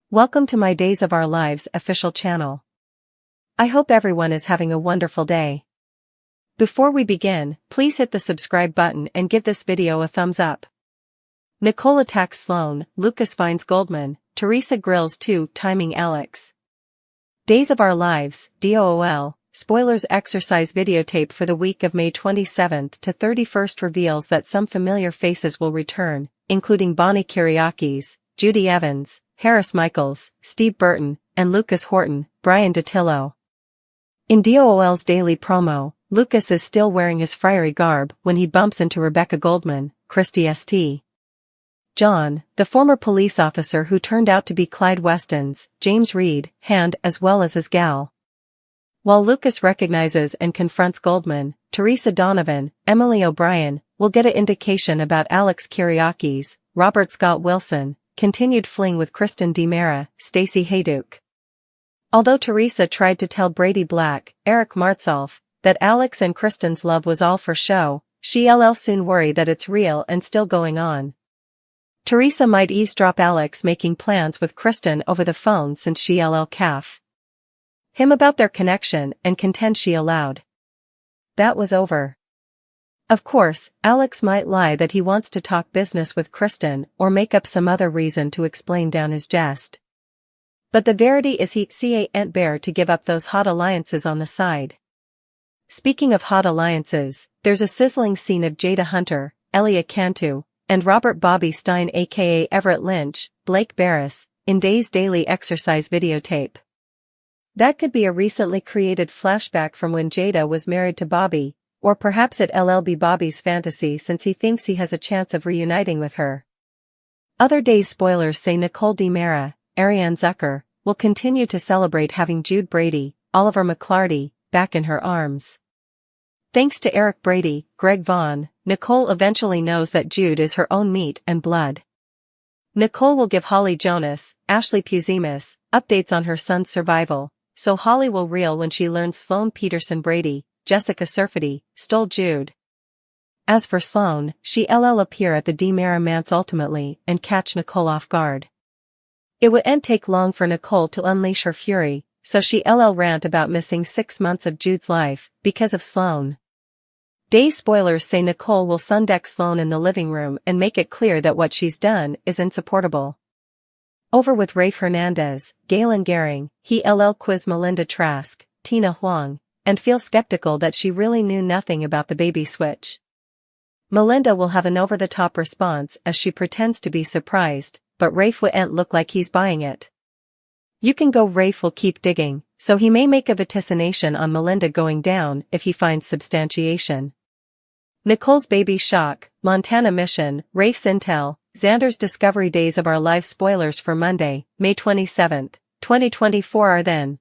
Welcome to my Days of Our Lives official channel. I hope everyone is having a wonderful day. Before we begin, please hit the subscribe button and give this video a thumbs up. Nicole attacks Sloan, Lucas finds Goldman, Theresa grills two-timing Alex. Days of Our Lives, DOOL, spoilers exercise videotape for the week of May 27th to 31st reveals that some familiar faces will return, including Bonnie Kyriakis, Judy Evans, Harris Michaels, Steve Burton, and Lucas Horton, Brian DeTillo. In DOOL's daily promo, Lucas is still wearing his friary garb when he bumps into Rebecca Goldman, Christy St. John, the former police officer who turned out to be Clyde Weston's, James Reed, hand as well as his gal. While Lucas recognizes and confronts Goldman, Theresa Donovan, Emily O'Brien, will get an indication about Alex Kyriakis, Robert Scott Wilson, continued fling with Kristen DiMera, Stacey Hayduke. Although Theresa tried to tell Brady Black, Eric Martsolf, that Alex and Kristen's love was all for show, she'll soon worry that it's real and still going on. Theresa might eavesdrop Alex making plans with Kristen over the phone since she'll calf him about their connection and contend she allowed that was over. Of course, Alex might lie that he wants to talk business with Kristen or make up some other reason to explain down his jest. But the verity is he can't bear to give up those hot alliances on the side. Speaking of hot alliances, there's a sizzling scene of Jada Hunter, Elia Cantu, and Robert Bobby Stein aka Everett Lynch, Blake Barris, in Day's daily exercise videotape. That could be a recently created flashback from when Jada was married to Bobby, or perhaps it'll be Bobby's fantasy since he thinks he has a chance of reuniting with her. Other Days spoilers say Nicole DiMera, Ariane Zucker, will continue to celebrate having Jude Brady, Oliver McClarty, back in her arms. Thanks to Eric Brady, Greg Vaughn, Nicole eventually knows that Jude is her own meat and blood. Nicole will give Holly Jonas, Ashley Puzimis, updates on her son's survival, so Holly will reel when she learns Sloan Peterson Brady, Jessica Surfety, stole Jude. As for Sloan, she'll appear at the DiMera manse ultimately and catch Nicole off guard. It wouldn't take long for Nicole to unleash her fury, so she'll rant about missing 6 months of Jude's life because of Sloan. Day spoilers say Nicole will sundeck Sloan in the living room and make it clear that what she's done is insupportable. Over with Rafe Hernandez, Galen Gehring, he'll quiz Melinda Trask, Tina Huang, and feel skeptical that she really knew nothing about the baby switch. Melinda will have an over-the-top response as she pretends to be surprised, but Rafe wouldn't look like he's buying it. You can go Rafe will keep digging, so he may make a vaticination on Melinda going down if he finds substantiation. Nicole's baby shock, Montana mission, Rafe's intel, Xander's discovery. Days of Our Lives spoilers for Monday, May 27th, 2024 are then.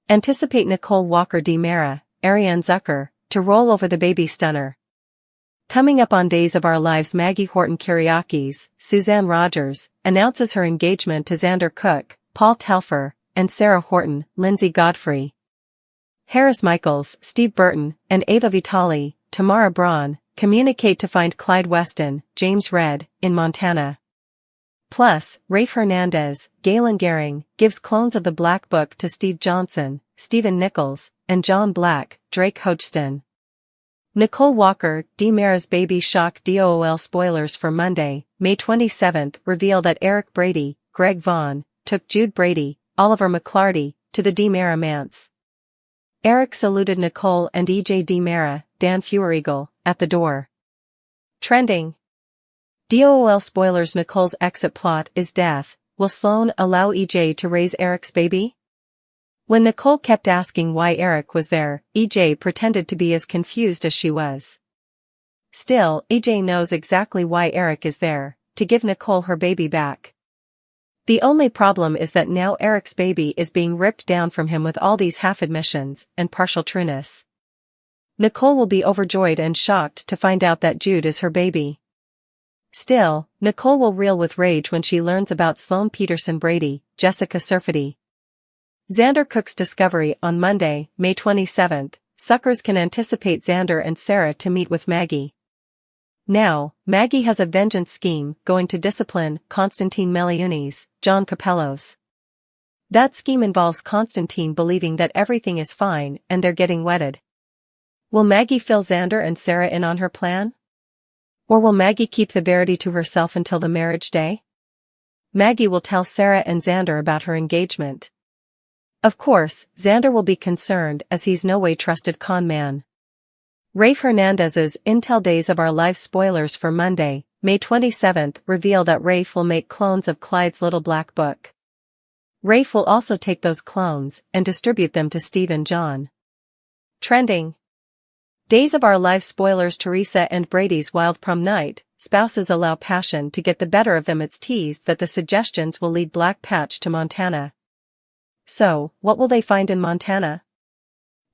Anticipate Nicole Walker DiMera, Ariane Zucker, to roll over the baby stunner. Coming up on Days of Our Lives, Maggie Horton Kyriakis, Suzanne Rogers, announces her engagement to Xander Cook, Paul Telfer, and Sarah Horton, Lindsay Godfrey. Harris Michaels, Steve Burton, and Ava Vitale, Tamara Braun, communicate to find Clyde Weston, James Redd, in Montana. Plus, Rafe Hernandez, Galen Gehring, gives clones of the Black Book to Steve Johnson, Stephen Nichols, and John Black, Drake Hodgson. Nicole Walker, DiMera's baby shock. DOOL spoilers for Monday, May 27th reveal that Eric Brady, Greg Vaughn, took Jude Brady, Oliver McClarty, to the DiMera manse. Eric saluted Nicole and EJ DiMera, Dan Feuereagle, at the door. Trending. DOOL spoilers. Nicole's exit plot is death. Will Sloan allow EJ to raise Eric's baby? When Nicole kept asking why Eric was there, EJ pretended to be as confused as she was. Still, EJ knows exactly why Eric is there, to give Nicole her baby back. The only problem is that now Eric's baby is being ripped down from him with all these half-admissions and partial trueness. Nicole will be overjoyed and shocked to find out that Jude is her baby. Still, Nicole will reel with rage when she learns about Sloan Peterson Brady, Jessica Surfety. Xander Cook's discovery on Monday, May 27th, suckers can anticipate Xander and Sarah to meet with Maggie. Now, Maggie has a vengeance scheme going to discipline Constantine Meliunis, John Capellos. That scheme involves Constantine believing that everything is fine and they're getting wedded. Will Maggie fill Xander and Sarah in on her plan? Or will Maggie keep the Verity to herself until the marriage day? Maggie will tell Sarah and Xander about her engagement. Of course, Xander will be concerned as he's no way trusted con man. Rafe Hernandez's Intel Days of Our Lives spoilers for Monday, May 27th reveal that Rafe will make clones of Clyde's little black book. Rafe will also take those clones and distribute them to Steve and John. Trending. Days of Our Lives spoilers Theresa and Brady's wild prom night, spouses allow passion to get the better of them. It's teased that the suggestions will lead Black Patch to Montana. So, what will they find in Montana?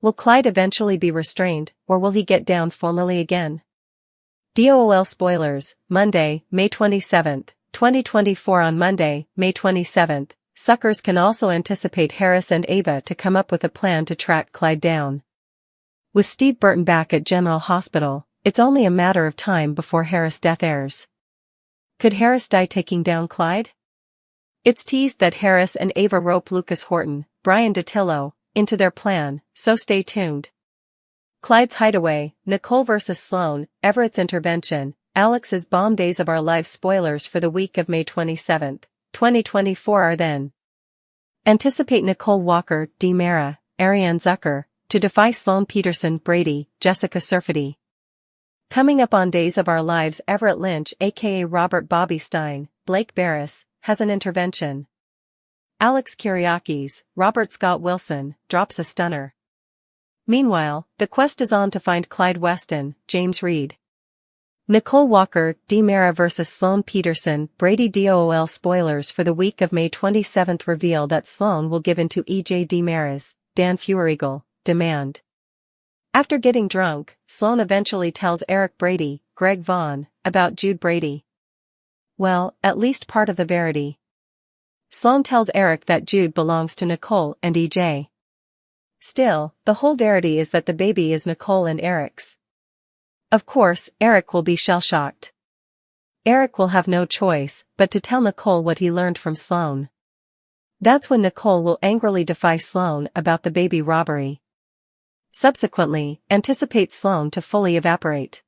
Will Clyde eventually be restrained, or will he get down formally again? DOOL spoilers, Monday, May 27th, 2024. On Monday, May 27th, suckers can also anticipate Harris and Ava to come up with a plan to track Clyde down. With Steve Burton back at General Hospital, it's only a matter of time before Harris' death airs. Could Harris die taking down Clyde? It's teased that Harris and Ava rope Lucas Horton, Brian DiTillo, into their plan, so stay tuned. Clyde's hideaway, Nicole vs. Sloan, Everett's intervention, Alex's bomb. Days of Our Lives spoilers for the week of May 27th, 2024 are then. Anticipate Nicole Walker, Dee Mara, Ariane Zucker, to defy Sloan Peterson, Brady, Jessica Surfety. Coming up on Days of Our Lives, Everett Lynch aka Robert Bobby Stein, Blake Barris, has an intervention. Alex Kyriakis, Robert Scott Wilson, drops a stunner. Meanwhile, the quest is on to find Clyde Weston, James Reed. Nicole Walker, Dee Mara vs. Sloan Peterson, Brady. DOOL spoilers for the week of May 27th reveal that Sloan will give in to EJ Dee Mara's, Dan Feuerriegel, demand. After getting drunk, Sloan eventually tells Eric Brady, Greg Vaughn, about Jude Brady. Well, at least part of the Verity. Sloan tells Eric that Jude belongs to Nicole and EJ. Still, the whole Verity is that the baby is Nicole and Eric's. Of course, Eric will be shell-shocked. Eric will have no choice but to tell Nicole what he learned from Sloan. That's when Nicole will angrily defy Sloan about the baby robbery. Subsequently, anticipate Sloan to fully evaporate.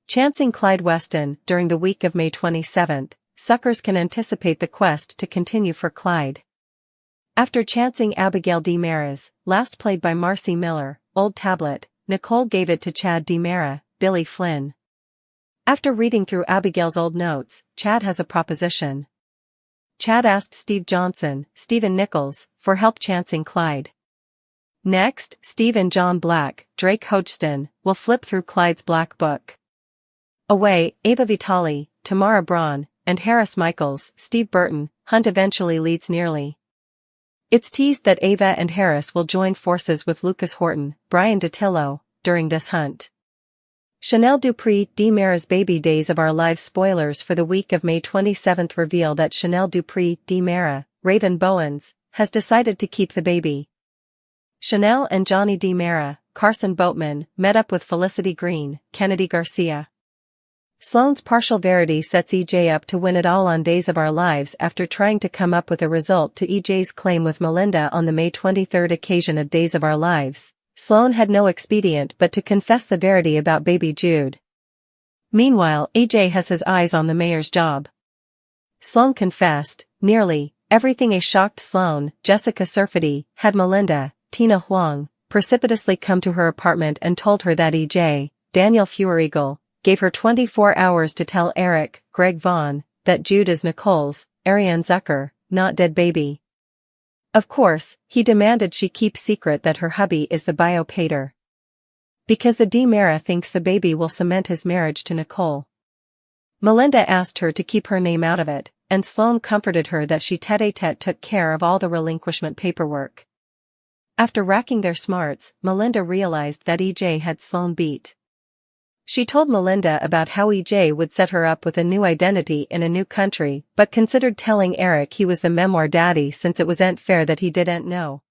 Chancing Clyde Weston during the week of May 27th, suckers can anticipate the quest to continue for Clyde. After chancing Abigail Dee Mara's, last played by Marcy Miller, old tablet, Nicole gave it to Chad Dee Mara, Billy Flynn. After reading through Abigail's old notes, Chad has a proposition. Chad asked Steve Johnson, Stephen Nichols, for help chancing Clyde. Next, Steve and John Black, Drake Hodgson, will flip through Clyde's black book. Away, Ava Vitale, Tamara Braun, and Harris Michaels, Steve Burton, hunt eventually leads nearly. It's teased that Ava and Harris will join forces with Lucas Horton, Brian DiTillo, during this hunt. Chanel Dupree, Dee Mara's baby. Days of Our Lives spoilers for the week of May 27th reveal that Chanel Dupree, Dee Mara, Raven Bowens, has decided to keep the baby. Chanel and Johnny Dee Mara, Carson Boatman, met up with Felicity Green, Kennedy Garcia. Sloan's partial Verity sets EJ up to win it all on Days of Our Lives after trying to come up with a result to EJ's claim with Melinda on the May 23rd occasion of Days of Our Lives. Sloan had no expedient but to confess the Verity about baby Jude. Meanwhile, EJ has his eyes on the mayor's job. Sloan confessed, nearly, everything. A shocked Sloan, Jessica Surfety, had Melinda, Tina Huang, precipitously come to her apartment and told her that EJ, Daniel Feuerriegel, gave her 24 hours to tell Eric, Greg Vaughn, that Jude is Nicole's, Ariane Zucker, not dead baby. Of course, he demanded she keep secret that her hubby is the biopater. Because the Dee Mara thinks the baby will cement his marriage to Nicole. Melinda asked her to keep her name out of it, and Sloan comforted her that she tete-a-tete took care of all the relinquishment paperwork. After racking their smarts, Melinda realized that EJ had Sloan beat. She told Melinda about how EJ would set her up with a new identity in a new country, but considered telling Eric he was the memoir daddy since it wasn't fair that he didn't know.